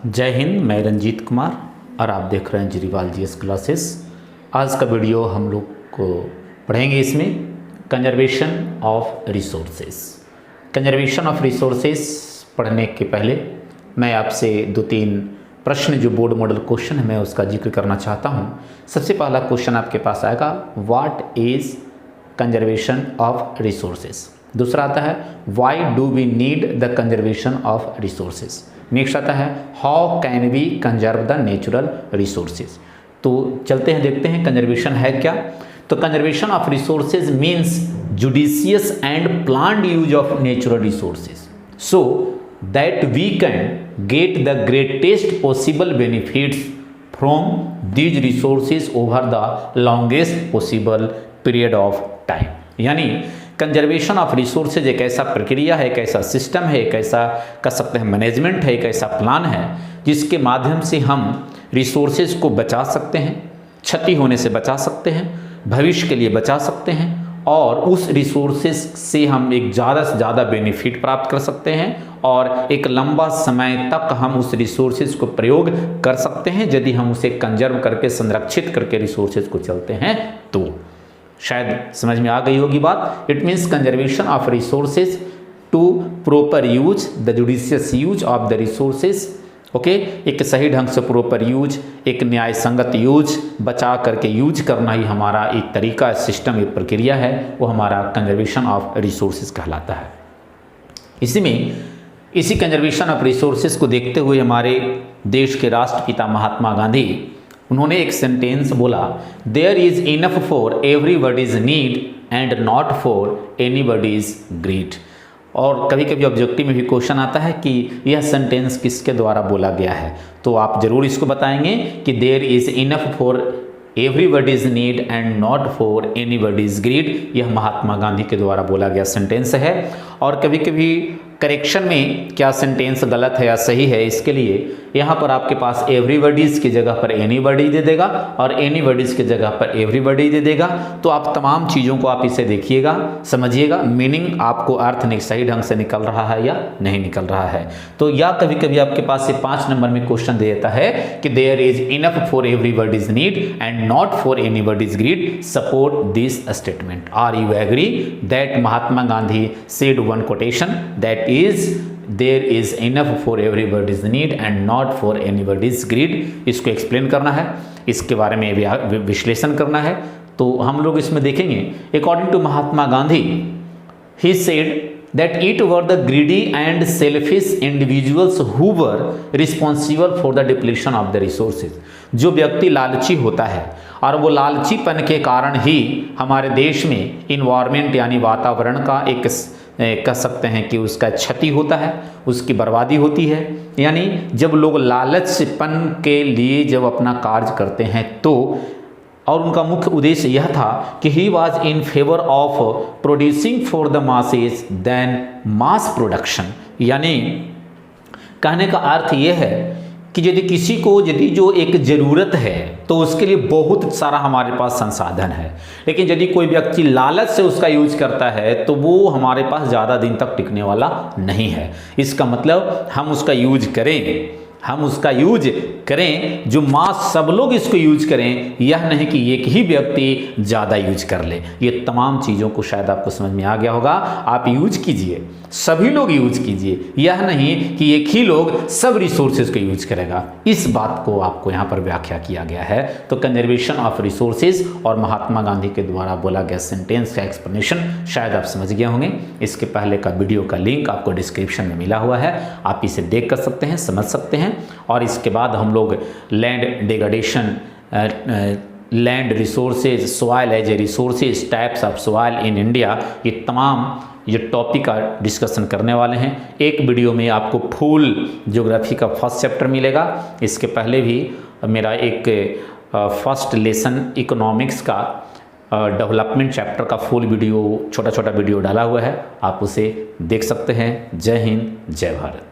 जय हिंद। मैं रंजीत कुमार और आप देख रहे हैं जरीवाल जीएस क्लासेस। आज का वीडियो हम लोग को पढ़ेंगे इसमें conservation of resources. Conservation of resources पढ़ने के पहले मैं आपसे दो तीन प्रश्न जो बोर्ड मॉडल क्वेश्चन है मैं उसका जिक्र करना चाहता हूँ। सबसे पहला क्वेश्चन आपके पास आएगा, what is conservation of resources. दूसरा आता है, why do we need the conservation of resources. Next आता है, how can we conserve the natural resources. तो चलते हैं, देखते हैं कंजर्वेशन है क्या। तो conservation of resources means judicious and planned use of natural resources so that we can get the greatest possible benefits from these resources over the longest possible period of time. यानी conservation of resources एक ऐसा प्रक्रिया है, एक ऐसा system है, एक ऐसा कह सकते हैं मैनेजमेंट है, एक ऐसा प्लान है जिसके माध्यम से हम रिसोर्सेज को बचा सकते हैं, क्षति होने से बचा सकते हैं, भविष्य के लिए बचा सकते हैं और उस रिसोर्सेज से हम एक ज़्यादा से ज़्यादा बेनिफिट प्राप्त कर सकते हैं और एक लंबा समय तक हम उस रिसोर्सेज को प्रयोग कर सकते हैं यदि हम उसे कंजर्व करके संरक्षित करके रिसोर्सेज को चलते हैं तो। शायद समझ में आ गई होगी बात। It means conservation of resources to proper use the judicious use of the resources. Okay, एक सही ढंग से प्रॉपर यूज, एक न्याय संगत यूज, बचा करके यूज करना ही हमारा एक तरीका, सिस्टम, एक प्रक्रिया है, वो हमारा कंजर्वेशन ऑफ रिसोर्सेज कहलाता है। इसी कंजर्वेशन ऑफ रिसोर्सेज को देखते हुए हमारे देश के राष्ट्रपिता महात्मा गांधी, उन्होंने एक सेंटेंस बोला, there is enough for everybody's need and not for anybody's greed. और कभी कभी ऑब्जेक्टिव में भी क्वेश्चन आता है कि यह सेंटेंस किसके द्वारा बोला गया है, तो आप जरूर इसको बताएंगे कि there is enough for everybody's need and not for anybody's greed. यह महात्मा गांधी के द्वारा बोला गया सेंटेंस है। और कभी कभी करेक्शन में क्या सेंटेंस गलत है या सही है, इसके लिए यहाँ पर आपके पास एवरीबॉडीज़ की जगह पर एनीबॉडी दे देगा और एनीबॉडीज़ की जगह पर एवरीबॉडी दे देगा। तो आप तमाम चीज़ों को आप इसे देखिएगा, समझिएगा, मीनिंग आपको अर्थ नहीं सही ढंग से निकल रहा है या नहीं निकल रहा है। तो या कभी कभी आपके पास ये 5 नंबर में क्वेश्चन दे देता है कि there is enough for everybody's need and not for anybody's greed, support this statement. Are you agree that Mahatma Gandhi said one quotation that is there is enough for everybody's need and not for anybody's greed। इसको explain करना है, इसके बारे में विश्लेषण करना है। तो हम लोग इसमें देखेंगे, according to Mahatma Gandhi, he said that it were the greedy and selfish individuals who were responsible for the depletion of the resources। जो व्यक्ति लालची होता है और वो लालचीपन के कारण ही हमारे देश में इन्वायरमेंट यानी वातावरण का एक कह सकते हैं कि उसका क्षति होता है, उसकी बर्बादी होती है। यानी जब लोग लालचपन के लिए जब अपना कार्य करते हैं तो, और उनका मुख्य उद्देश्य यह था कि he was in favour of producing for the masses then mass production. यानी कहने का अर्थ यह है कि यदि किसी को जो एक ज़रूरत है तो उसके लिए बहुत सारा हमारे पास संसाधन है, लेकिन यदि कोई व्यक्ति लालच से उसका यूज करता है तो वो हमारे पास ज़्यादा दिन तक टिकने वाला नहीं है। इसका मतलब हम उसका यूज करें, जो मास सब लोग इसको यूज करें, यह नहीं कि एक ही व्यक्ति ज़्यादा यूज कर ले। ये तमाम चीज़ों को शायद आपको समझ में आ गया होगा। आप यूज कीजिए, सभी लोग यूज कीजिए, यह नहीं कि एक ही लोग सब रिसोर्सेज को यूज करेगा। इस बात को आपको यहाँ पर व्याख्या किया गया है। तो कंजर्वेशन ऑफ रिसोर्सेज और महात्मा गांधी के द्वारा बोला गया सेंटेंस का एक्सप्लेनेशन शायद आप समझ गए होंगे। इसके पहले का वीडियो का लिंक आपको डिस्क्रिप्शन में मिला हुआ है, आप इसे देख कर सकते हैं, समझ सकते हैं। और इसके बाद हम लोग land degradation, land resources, soil as a resources, types of soil in India, ये तमाम ये टॉपिक का डिस्कशन करने वाले हैं। एक वीडियो में आपको फुल ज्योग्राफी का फर्स्ट चैप्टर मिलेगा। इसके पहले भी मेरा एक फर्स्ट लेसन इकोनॉमिक्स का डेवलपमेंट चैप्टर का फुल वीडियो, छोटा छोटा वीडियो डाला हुआ है, आप उसे देख सकते हैं। जय हिंद, जय भारत।